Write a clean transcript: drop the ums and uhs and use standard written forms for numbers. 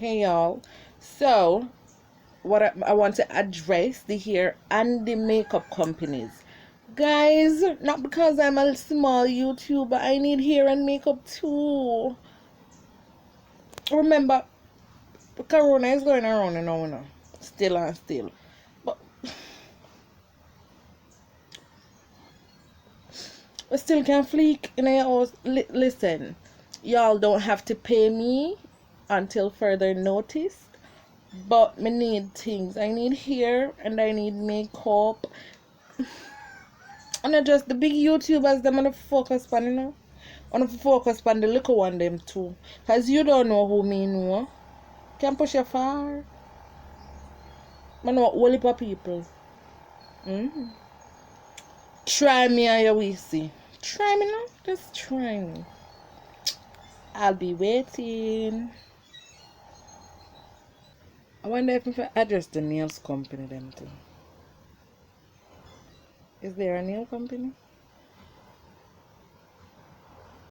Hey y'all. So, what I want to address the hair and the makeup companies. Guys, not because I'm a small YouTuber, I need hair and makeup too. Remember, Corona is going around and on, still and still. But we still can fleek in your house. Listen, y'all don't have to pay me until further notice. But me need things. I need hair and I need makeup. And not just the big YouTubers them on the focus on, On the focus on the little one them too. Cause you don't know who me know. Can push you far. I know all heap of people. Mm-hmm. Try me and you will see. Try me now. Just try me. I'll be waiting. I wonder if I address the nails company them too. Is there a nail company?